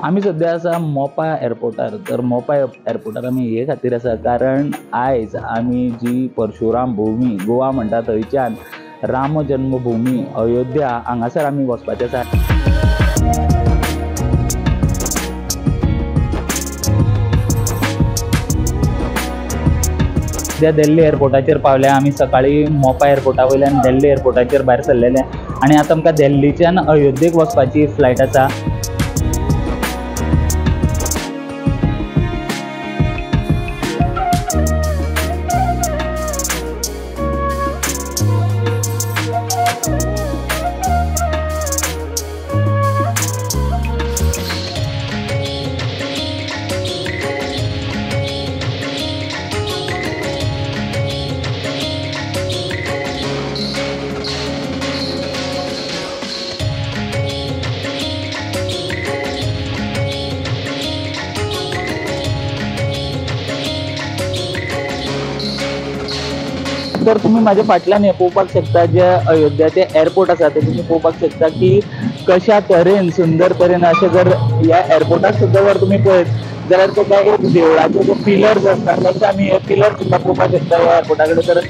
आम्ही सध्या असा मोपा एअरपोर्टार तर मोपा एअरपोर्टार आम्ही हे खातीर आसा कारण आयज आमी जी परशुराम भूमी गोवा म्हणटा थंयच्यान राम जन्मभूमी अयोध्या हांगासर आमी वचपाचे आसा। सध्या दिल्ली एअरपोर्टाचेर पावले आमी सकाळी मोपा एअरपोर्टा वयल्यान दिल्ली एअरपोर्टाचेर भायर सरलेले आनी आतां आमकां दिल्लीच्यान अयोध्येक वचपाची फ्लायट आसा। तर तुम्ही माझ्या फाटल्यान हे पळोवपाक शकता जे अयोध्याचे एअरपोर्ट आसा ते तुम्ही पळोवपाक शकता की कशा तरेन सुंदर तरेन अशें जर ह्या एअरपोर्टाक सुद्धा जर तुम्ही पळयत जाल्यार तुका एक देवळाचे जे पिलर्स आसतात तशे आमी हे पिलर सुद्धा पळोवपाक शकता ह्या एअरपोर्टा कडेन। तर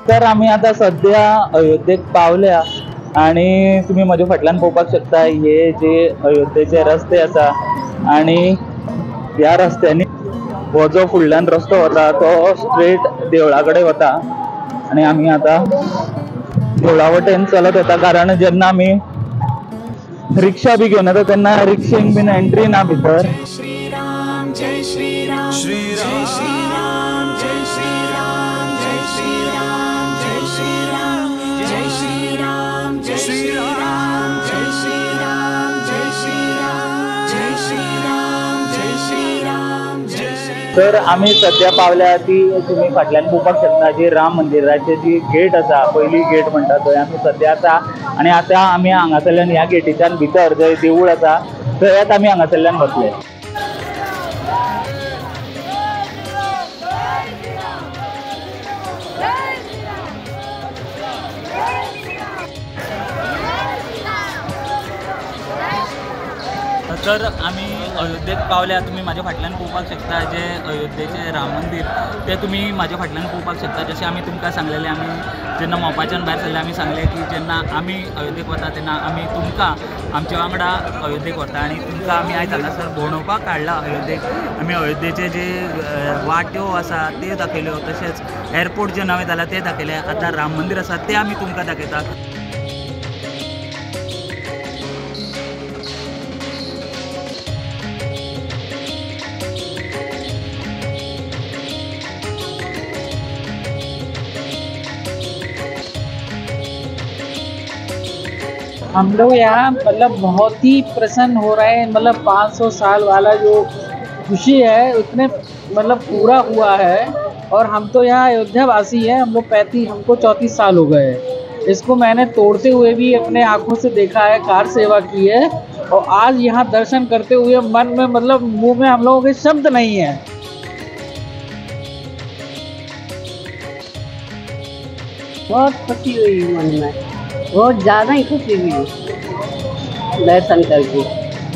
तर आम्ही आता सध्या अयोध्येक पावल्या आणि तुम्ही माझ्या फाटल्यान पळोवपाक शकता हे जे अयोध्येचे रस्ते आसा आणि ह्या रस्त्यांनी हो जो फुडल्यान रस्तो वता तो स्ट्रेट देवळा कडेन वता आणि आम्ही आता देवळा वटेन चलत वता कारण जेन्ना आमी रिक्षा बी घेवन येता तेन्ना रिक्षेक बीन एंट्री ना भितर। जय श्रीराम जय श्रीराम जय श्रीराम जय श्रीराम जय श्रीराम जय श्रीराम जय श्रीराम जय श्रीराम जय श्रीराम जय श्रीराम जय श्रीराम जय श्रीराम जय श्रीराम। तर आम्ही सध्या पावल्या ती तुम्ही फाटल्यान पळोवपाक शकता जी राम मंदिराची जी गेट आसा पयली गेट म्हणटा थंय आमी सध्या आसा आणि आता आमी हांगासरल्यान ह्या गेटीच्यान भितर जंय देवूळ आसा थंय आमी हांगासरल्यान वतले। तर आम्ही अयोध्येक पावल्या तुम्ही माझ्या फाटल्यान पळोवपाक शकता जे अयोध्येचे राम मंदिर ते तुम्ही माझ्या फाटल्यान पळोवपाक शकता। जशें आमी तुमकां सांगलेलें आमी जेन्ना मोपाच्यान भायर सरले आमी सांगलें की जेन्ना आमी अयोध्येक वता तेन्ना आमी तुमकां आमच्या वांगडा अयोध्येक व्हरता आणि तुमकां आमी आयज हांगासर भोंवडावपाक हाडला अयोध्येक। आमी अयोध्येचे जे वाट्यो आसा ते दाखयल्यो तशेंच एअरपोर्ट जे नवें जाला ते दाखयले आतां राम मंदिर आसा ते आमी तुमकां दाखयता। हम लोग यहाँ मतलब बहुत ही प्रसन्न हो रहे हैं। मतलब 500 साल वाला जो खुशी है उसमें मतलब पूरा हुआ है और हम तो यहाँ अयोध्या वासी हैं। हमको 34 साल हो गए हैं। इसको मैंने तोड़ते हुए भी अपने आँखों से देखा है, कार सेवा की है और आज यहाँ दर्शन करते हुए मन में मतलब मुंह में हम लोगों के शब्द नहीं है। बहुत खुशी हुई मन में, बहुत ज़्यादा ही खुशी हुई दर्शन करके।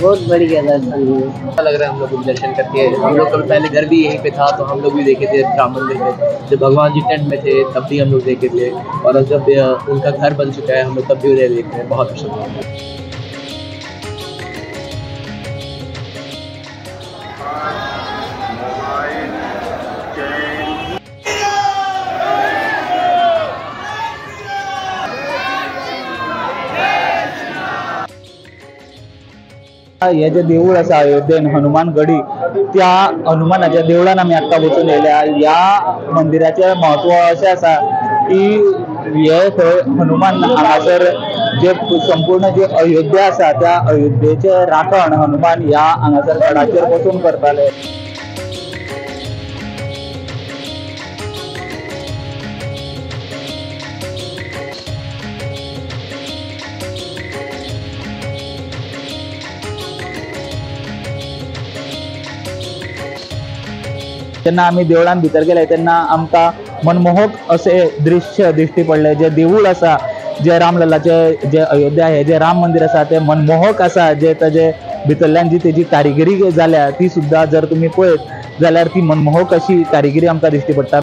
बहुत बढ़िया दर्शन हुए। अच्छा लग रहा है हम लोग को दर्शन करके। हम लोग का पहले घर भी यहीं पे था, तो हम लोग भी देखे थे राम मंदिर में, जब भगवान जी टेंट में थे तब भी हम लोग देखे थे, और अब जब उनका घर बन चुका है हम लोग तब भी उन्हें देख रहे हैं। बहुत अच्छा लग रहा है। हे जे देऊळ असा अयोध्येन हनुमान गडी, त्या हनुमानाच्या देवळान आमी आत्ता वचून येयल्या। या मंदिराचे महत्व अशें आसा की हे थंय हनुमान हांगासर जे संपूर्ण जे अयोध्या आसा त्या अयोध्येचे राखण हनुमान ह्या हांगासर गडाचेर बसून करताले। जेन्ना आमी देवळान भितर गेले तेन्ना आमकां मनमोहक असे दृश्य दिश्टी पडले। जे देऊळ आसा, जे रामललाचे जे अयोध्या हे जे राम मंदिर आसा ते मनमोहक आसा। जे ताजे भितरल्यान जी तेजी कारिगिरी जाल्या ती सुद्दां जर तुमी पळयत जाल्यार ती मनमोहक अशी कारिगिरी आमकां दिश्टी पडटा।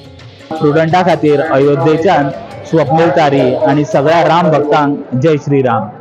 स्टुडंटा खातीर अयोध्येच्यान स्वप्नील तारी आनी सगळ्या राम भक्तांक जय श्री राम।